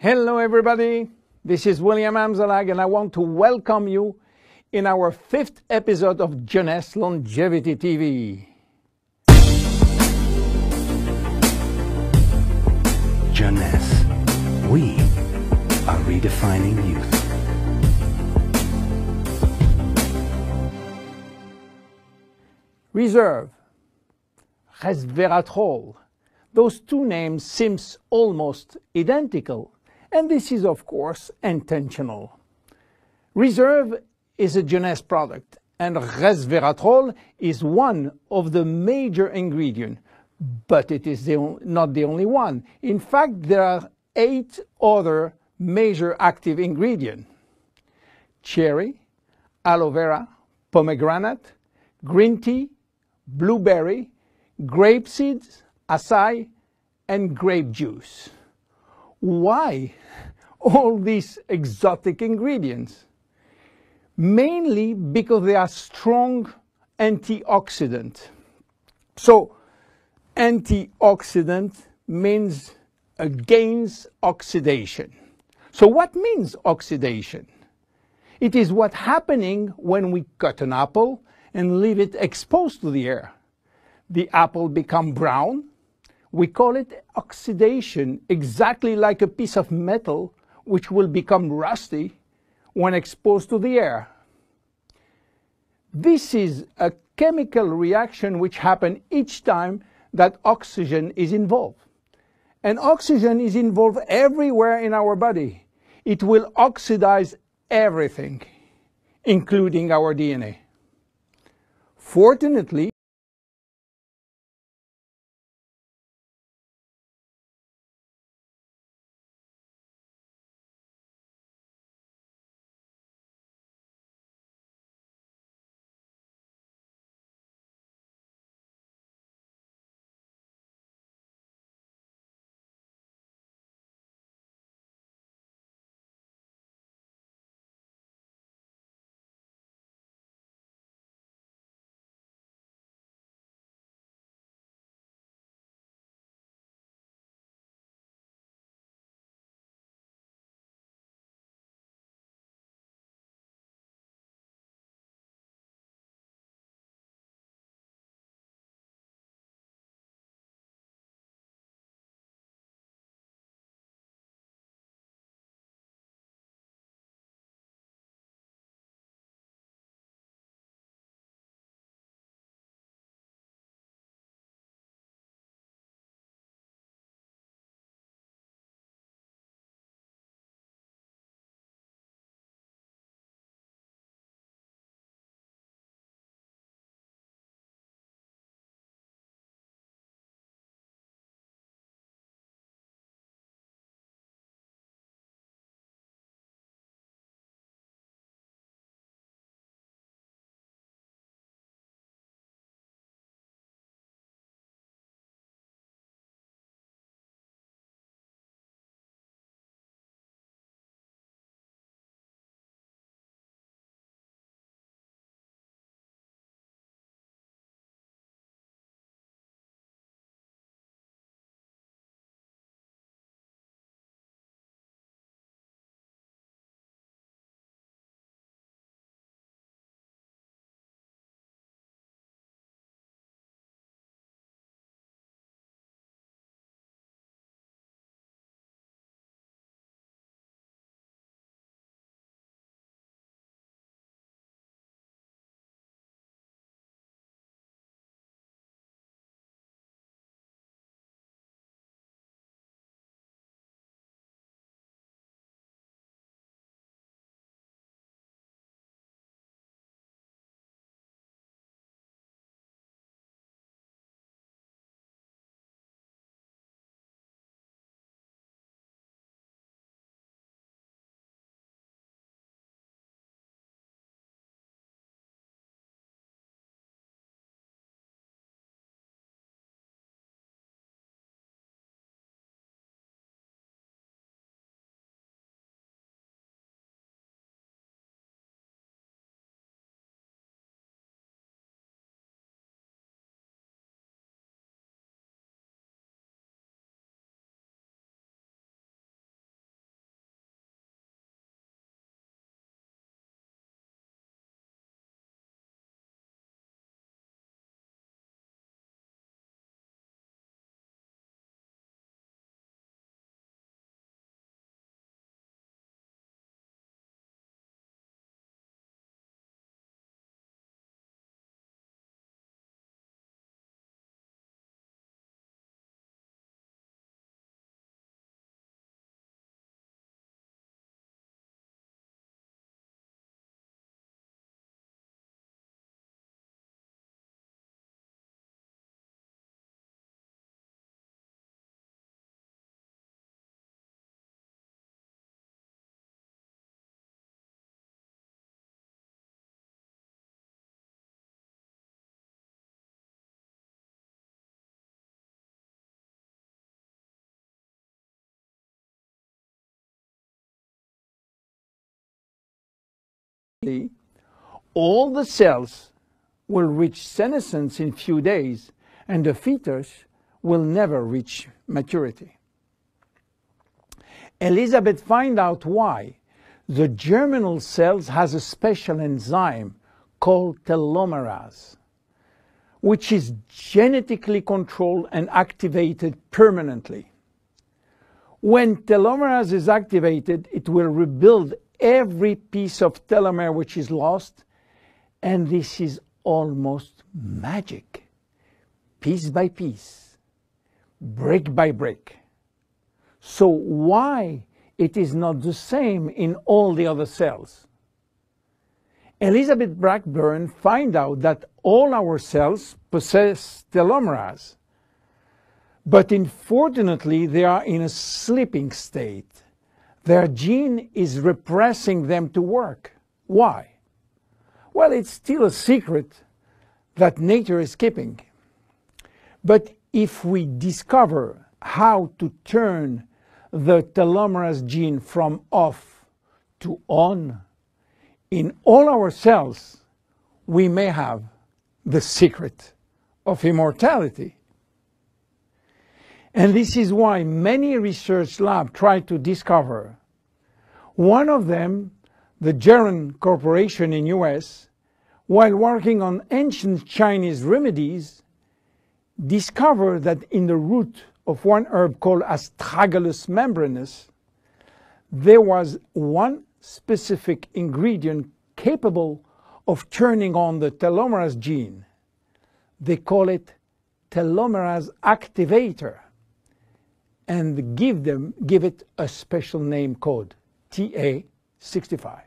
Hello everybody, this is William Amzalag and I want to welcome you in our 5th episode of Jeunesse Longevity TV. Jeunesse, we are redefining youth. Reserve, resveratrol. Those two names seem almost identical, and this is of course intentional. Reserve is a Jeunesse product, and resveratrol is one of the major ingredients, but it is not the only one. In fact, there are 8 other major active ingredients: cherry, aloe vera, pomegranate, green tea, blueberry, grape seeds, acai, and grape juice. Why all these exotic ingredients? Mainly because they are strong antioxidants. So, antioxidant means against oxidation. So what means oxidation? It is what's happening when we cut an apple and leave it exposed to the air. The apple becomes brown. We call it oxidation, exactly like a piece of metal which will become rusty when exposed to the air. This is a chemical reaction which happens each time that oxygen is involved. And oxygen is involved everywhere in our body. It will oxidize everything, including our DNA. Fortunately, all the cells will reach senescence in few days, and the fetus will never reach maturity. Elizabeth found out why. The germinal cells has a special enzyme called telomerase, which is genetically controlled and activated permanently. When telomerase is activated, it will rebuild every piece of telomere which is lost, and this is almost magic. Piece by piece, brick by brick. So why it is not the same in all the other cells? Elizabeth Blackburn found out that all our cells possess telomerase, but unfortunately they are in a sleeping state. Their gene is repressing them to work. Why? Well, it's still a secret that nature is keeping. But if we discover how to turn the telomerase gene from off to on in all our cells, we may have the secret of immortality. And this is why many research labs try to discover. One of them, the Geron Corporation in US, while working on ancient Chinese remedies, discovered that in the root of one herb called Astragalus membranus, there was one specific ingredient capable of turning on the telomerase gene. They call it telomerase activator, and give it a special name code, TA65.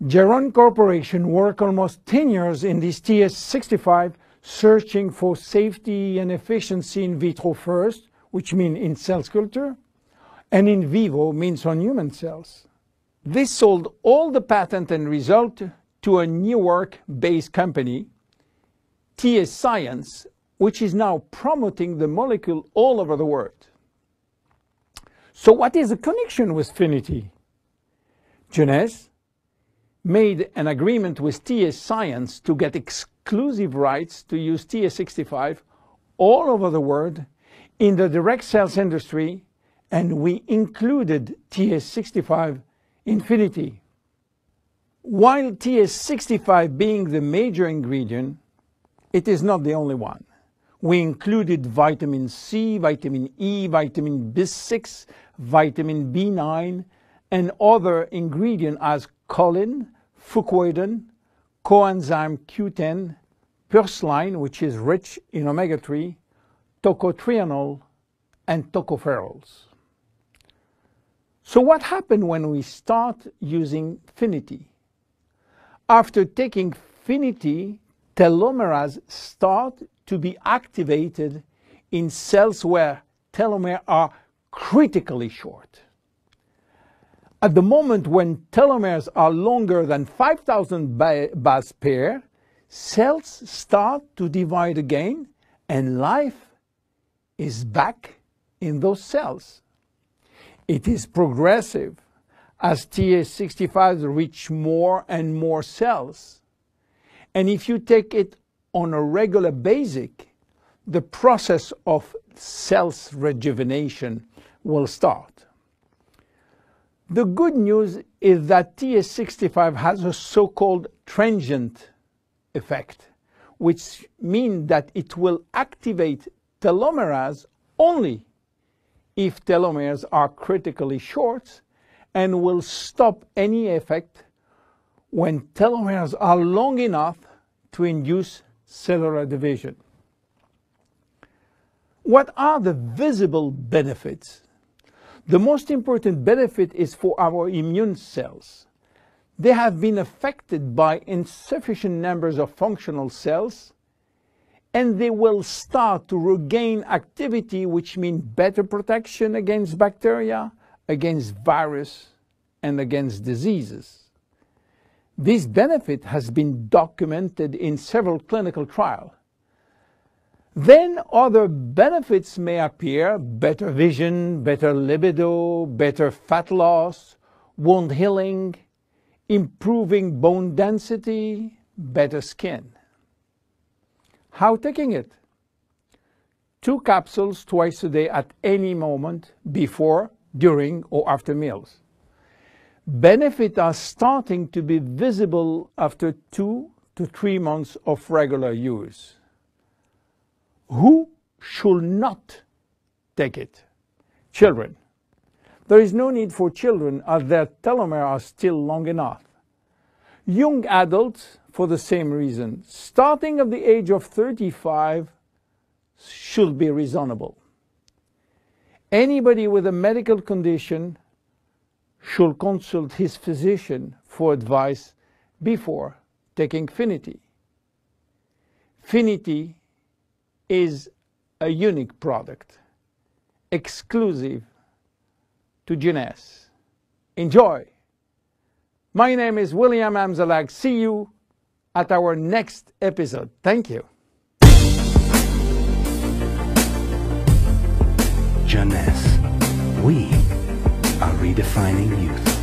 Geron Corporation worked almost 10 years in this TA65, searching for safety and efficiency in vitro first, which means in cell culture, and in vivo means on human cells. They sold all the patent and result to a Newark-based company, TA Science, which is now promoting the molecule all over the world. So what is the connection with Finiti? Jeunesse made an agreement with TA Science to get exclusive rights to use TA65 all over the world in the direct sales industry, and we included TA65 in Finiti. While TA65 being the major ingredient, it is not the only one. We included vitamin C, vitamin E, vitamin B6, vitamin B9, and other ingredients as choline, fucoidan, coenzyme Q10, purslane, which is rich in omega-3, tocotrienol, and tocopherols. So what happened when we start using Finiti? After taking Finiti, telomerase start to be activated in cells where telomeres are critically short. At the moment when telomeres are longer than 5,000 base pair, cells start to divide again, and life is back in those cells. It is progressive as TA65 reach more and more cells. And if you take it on a regular basis, the process of cells rejuvenation will start. The good news is that TA65 has a so-called transient effect, which means that it will activate telomerase only if telomeres are critically short, and will stop any effect when telomeres are long enough to induce cellular division. What are the visible benefits? The most important benefit is for our immune cells. They have been affected by insufficient numbers of functional cells, and they will start to regain activity, which means better protection against bacteria, against virus, and against diseases. This benefit has been documented in several clinical trials. Then other benefits may appear: better vision, better libido, better fat loss, wound healing, improving bone density, better skin. How taking it? 2 capsules twice a day at any moment before, during, or after meals. Benefits are starting to be visible after 2 to 3 months of regular use. Who should not take it? Children. There is no need for children as their telomeres are still long enough. Young adults, for the same reason, starting at the age of 35, should be reasonable. Anybody with a medical condition should consult his physician for advice before taking Finiti. Finiti is a unique product, exclusive to Jeunesse. Enjoy! My name is William Amzalag. See you at our next episode. Thank you. Jeunesse. We are redefining youth.